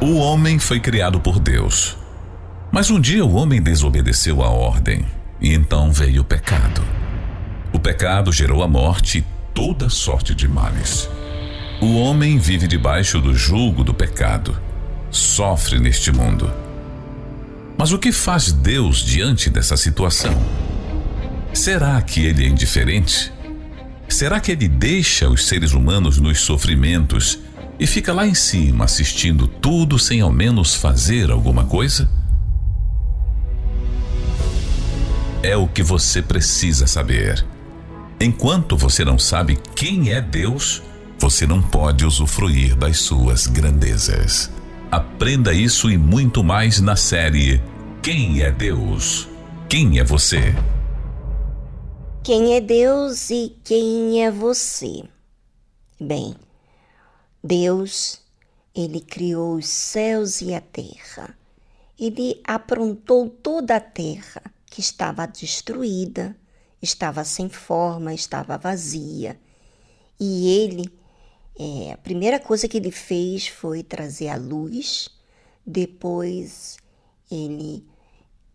O homem foi criado por Deus. Mas um dia o homem desobedeceu a ordem e então veio o pecado. O pecado gerou a morte e toda sorte de males. O homem vive debaixo do jugo do pecado, sofre neste mundo. Mas o que faz Deus diante dessa situação? Será que ele é indiferente? Será que ele deixa os seres humanos nos sofrimentos e fica lá em cima assistindo tudo sem ao menos fazer alguma coisa? É o que você precisa saber. Enquanto você não sabe quem é Deus, você não pode usufruir das suas grandezas. Aprenda isso e muito mais na série Quem é Deus? Quem é você? Quem é Deus e quem é você? Bem, Deus, Ele criou os céus e a terra. Ele aprontou toda a terra que estava destruída, estava sem forma, estava vazia. E Ele, a primeira coisa que Ele fez foi trazer a luz, depois Ele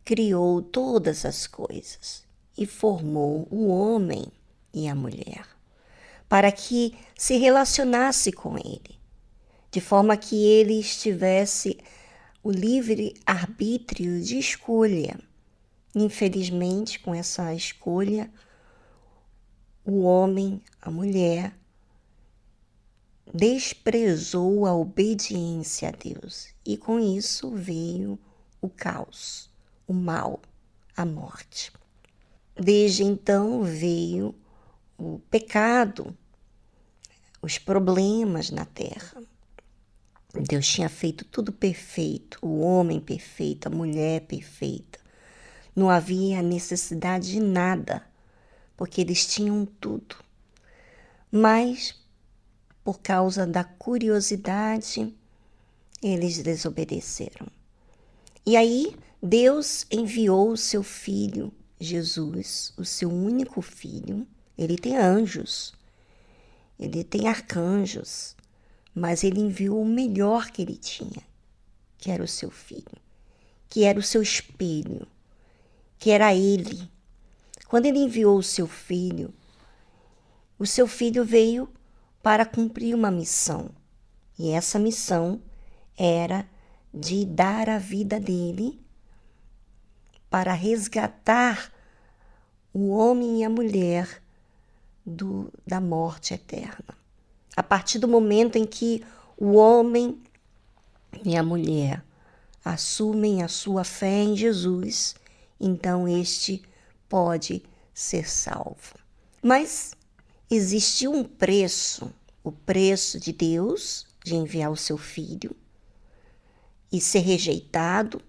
criou todas as coisas e formou o homem e a mulher, para que se relacionasse com ele, de forma que ele tivesse o livre arbítrio de escolha. Infelizmente, com essa escolha, o homem, a mulher, desprezou a obediência a Deus e com isso veio o caos, o mal, a morte. Desde então veio o pecado, os problemas na terra. Deus tinha feito tudo perfeito, o homem perfeito, a mulher perfeita. Não havia necessidade de nada, porque eles tinham tudo. Mas, por causa da curiosidade, eles desobedeceram. E aí, Deus enviou o seu filho, Jesus, o seu único filho. Ele tem anjos, ele tem arcanjos, mas ele enviou o melhor que ele tinha, que era o seu filho, que era o seu espelho, que era ele. Quando ele enviou o seu filho veio para cumprir uma missão. E essa missão era de dar a vida dele para resgatar o homem e a mulher da morte eterna. A partir do momento em que o homem e a mulher assumem a sua fé em Jesus, então este pode ser salvo. Mas existiu um preço, o preço de Deus de enviar o seu filho e ser rejeitado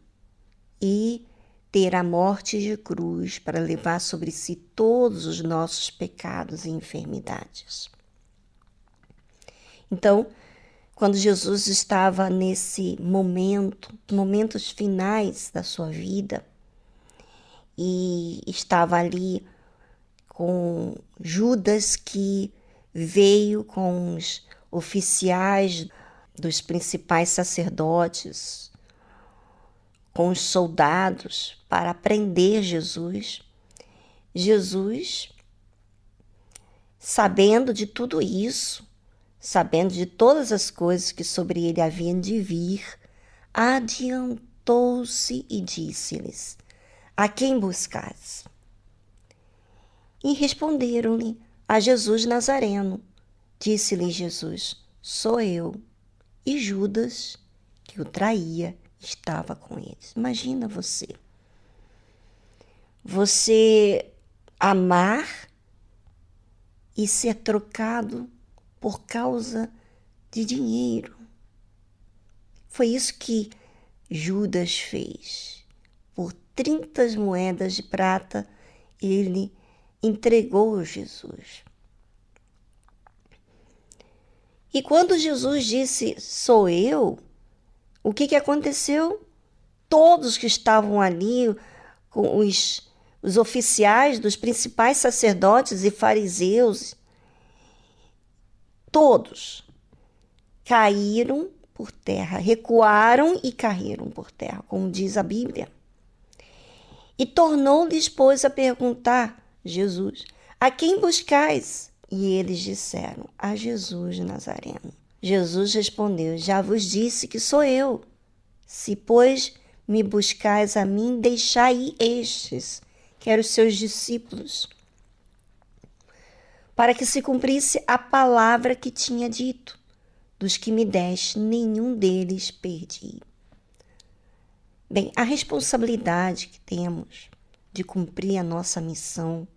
e ter a morte de cruz para levar sobre si todos os nossos pecados e enfermidades. Então, quando Jesus estava nesse momentos finais da sua vida, e estava ali com Judas, que veio com os oficiais dos principais sacerdotes, com os soldados para prender Jesus. Jesus, sabendo de tudo isso, sabendo de todas as coisas que sobre ele haviam de vir, adiantou-se e disse-lhes: a quem buscais? E responderam-lhe: a Jesus Nazareno. Disse-lhe Jesus: sou eu. E Judas, que o traía, estava com eles. Imagina você amar e ser trocado por causa de dinheiro. Foi isso que Judas fez. Por 30 moedas de prata, ele entregou Jesus. E quando Jesus disse, sou eu, o que aconteceu? Todos que estavam ali, com os oficiais dos principais sacerdotes e fariseus, todos caíram por terra, recuaram e caíram por terra, como diz a Bíblia. E tornou-lhes, pois, a perguntar, Jesus, a quem buscais? E eles disseram, a Jesus Nazareno. Jesus respondeu, já vos disse que sou eu. Se, pois, me buscais a mim, deixai estes, que eram os seus discípulos, para que se cumprisse a palavra que tinha dito. Dos que me deste, nenhum deles perdi. Bem, a responsabilidade que temos de cumprir a nossa missão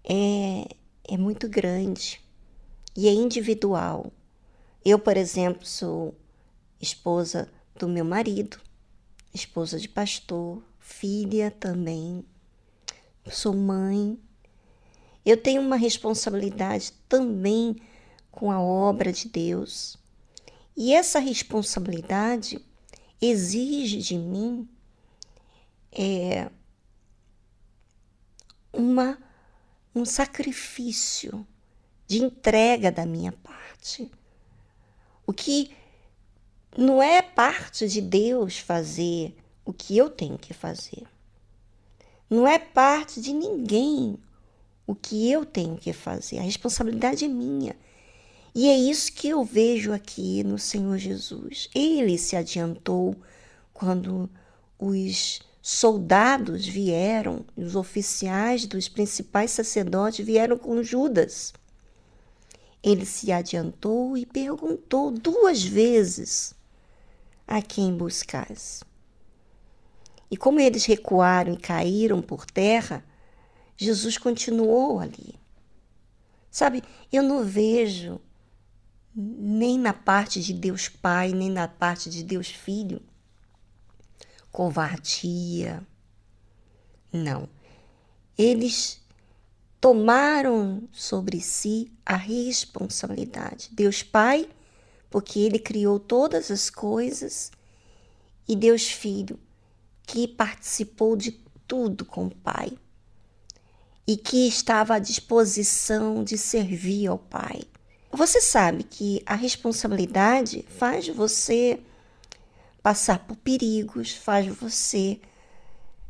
é muito grande e é individual. Eu, por exemplo, sou esposa do meu marido, esposa de pastor, filha também, sou mãe. Eu tenho uma responsabilidade também com a obra de Deus. E essa responsabilidade exige de mim um sacrifício de entrega da minha parte. O que não é parte de Deus fazer o que eu tenho que fazer. Não é parte de ninguém o que eu tenho que fazer. A responsabilidade é minha. E é isso que eu vejo aqui no Senhor Jesus. Ele se adiantou quando os soldados vieram, os oficiais dos principais sacerdotes vieram com Judas. Ele se adiantou e perguntou 2 vezes a quem buscais. E como eles recuaram e caíram por terra, Jesus continuou ali. Sabe, eu não vejo nem na parte de Deus Pai, nem na parte de Deus Filho, covardia. Não. Eles tomaram sobre si a responsabilidade. Deus Pai, porque Ele criou todas as coisas, e Deus Filho, que participou de tudo com o Pai e que estava à disposição de servir ao Pai. Você sabe que a responsabilidade faz você passar por perigos, faz você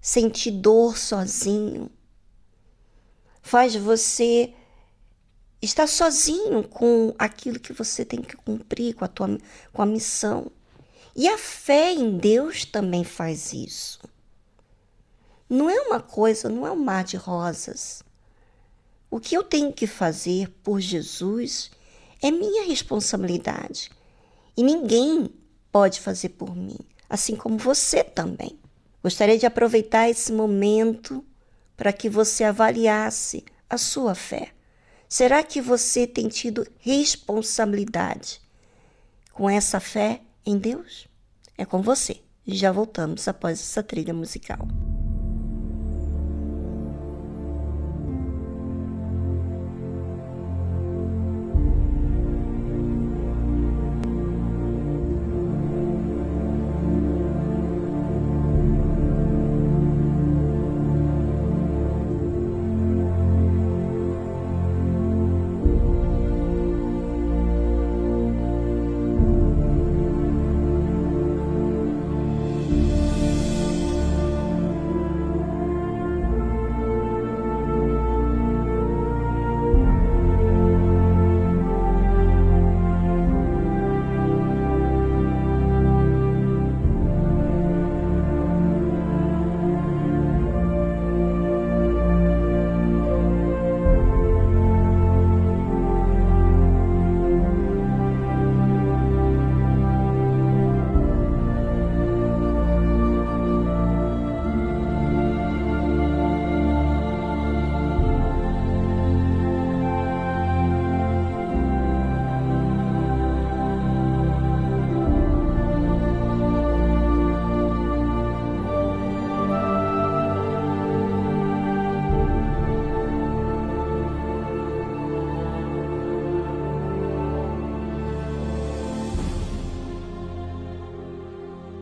sentir dor sozinho, faz você estar sozinho com aquilo que você tem que cumprir, com a missão. E a fé em Deus também faz isso. Não é uma coisa, não é um mar de rosas. O que eu tenho que fazer por Jesus é minha responsabilidade. E ninguém pode fazer por mim, assim como você também. Gostaria de aproveitar esse momento para que você avaliasse a sua fé. Será que você tem tido responsabilidade com essa fé em Deus? É com você. Já voltamos após essa trilha musical.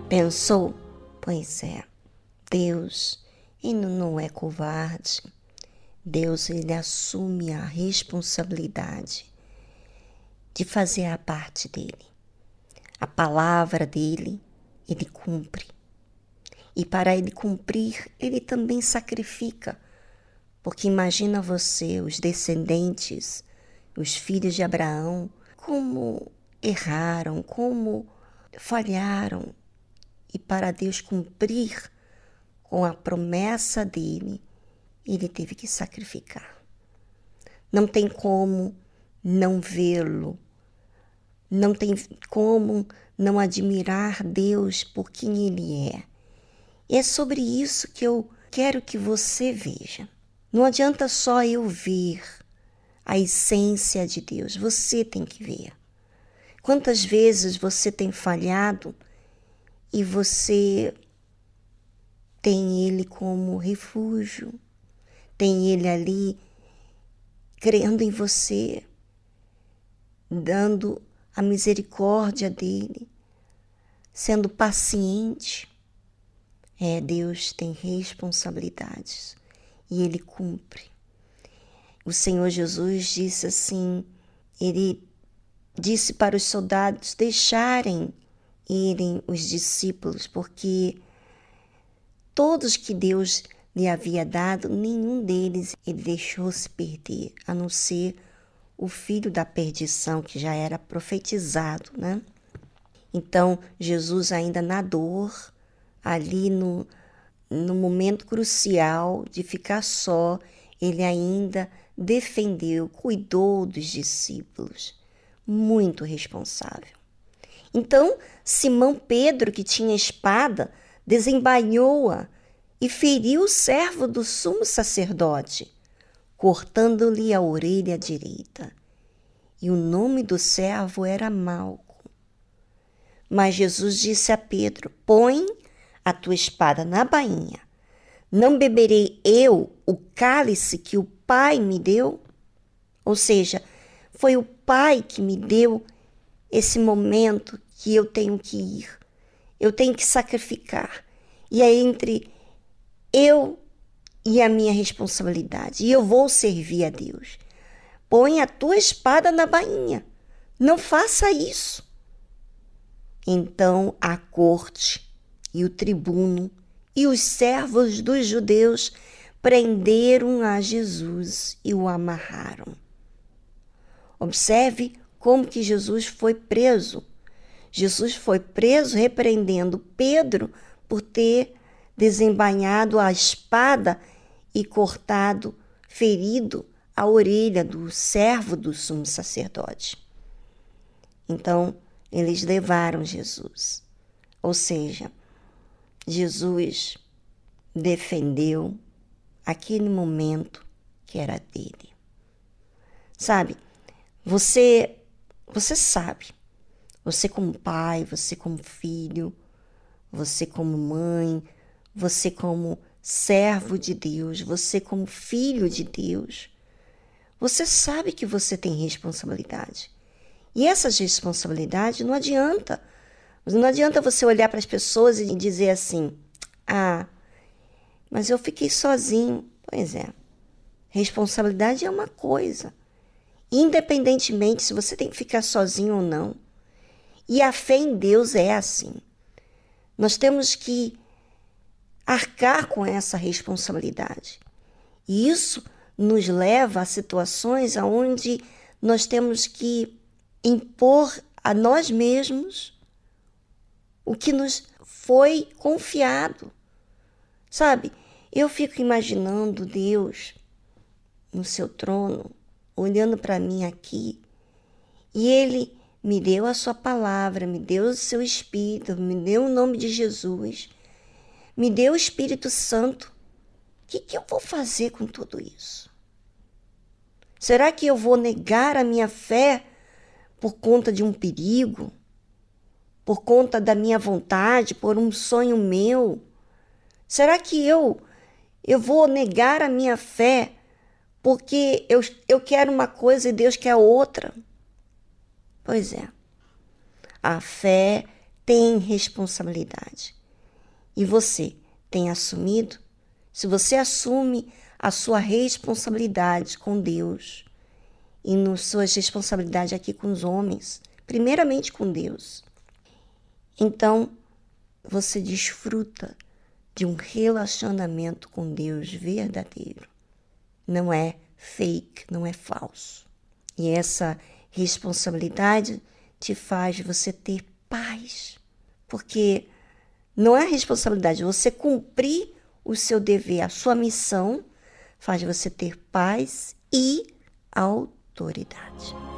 Pensou? Pois é, Deus, ele não é covarde. Deus, ele assume a responsabilidade de fazer a parte dele. a palavra dele, ele cumpre. E para ele cumprir, ele também sacrifica. Porque imagina você, os descendentes, os filhos de Abraão, como erraram, como falharam. E para Deus cumprir com a promessa dele, ele teve que sacrificar. Não tem como não vê-lo. Não tem como não admirar Deus por quem ele é. É sobre isso que eu quero que você veja. Não adianta só eu ver a essência de Deus, você tem que ver. Quantas vezes você tem falhado e você tem Ele como refúgio, tem Ele ali crendo em você, dando a misericórdia dEle, sendo paciente. Deus tem responsabilidades e Ele cumpre. O Senhor Jesus disse assim, Ele disse para os soldados deixarem irem os discípulos, porque todos que Deus lhe havia dado, nenhum deles ele deixou se perder, a não ser o filho da perdição, que já era profetizado, né? Então, Jesus ainda na dor, ali no momento crucial de ficar só, ele ainda defendeu, cuidou dos discípulos. Muito responsável. Então, Simão Pedro, que tinha espada, desembainhou-a e feriu o servo do sumo sacerdote, cortando-lhe a orelha direita. E o nome do servo era Malco. Mas Jesus disse a Pedro, põe a tua espada na bainha. Não beberei eu o cálice que o Pai me deu? Ou seja, foi o Pai que me deu esse momento que eu tenho que ir. Eu tenho que sacrificar. E é entre eu e a minha responsabilidade. E eu vou servir a Deus. Põe a tua espada na bainha. Não faça isso. Então a corte e o tribuno e os servos dos judeus prenderam a Jesus e o amarraram. Observe como que Jesus foi preso. Jesus foi preso repreendendo Pedro por ter desembainhado a espada e cortado, ferido a orelha do servo do sumo sacerdote. Então, eles levaram Jesus. Ou seja, Jesus defendeu aquele momento que era dele. Sabe, você sabe, você como pai, você como filho, você como mãe, você como servo de Deus, você como filho de Deus, você sabe que você tem responsabilidade. E essas responsabilidades não adianta. Não adianta você olhar para as pessoas e dizer assim, mas eu fiquei sozinho. Pois é, responsabilidade é uma coisa. Independentemente se você tem que ficar sozinho ou não. E a fé em Deus é assim. Nós temos que arcar com essa responsabilidade. E isso nos leva a situações onde nós temos que impor a nós mesmos o que nos foi confiado. Sabe, eu fico imaginando Deus no seu trono, olhando para mim aqui, e Ele me deu a sua palavra, me deu o seu Espírito, me deu o nome de Jesus, me deu o Espírito Santo. O que eu vou fazer com tudo isso? Será que eu vou negar a minha fé por conta de um perigo? Por conta da minha vontade, por um sonho meu? Será que eu vou negar a minha fé porque eu quero uma coisa e Deus quer outra? Pois é, a fé tem responsabilidade. E você tem assumido? Se você assume a sua responsabilidade com Deus e nas suas responsabilidades aqui com os homens, primeiramente com Deus, Então, você desfruta de um relacionamento com Deus verdadeiro. Não é fake, não é falso. E essa responsabilidade te faz você ter paz. Porque não é responsabilidade, você cumprir o seu dever, a sua missão, faz você ter paz e autoridade.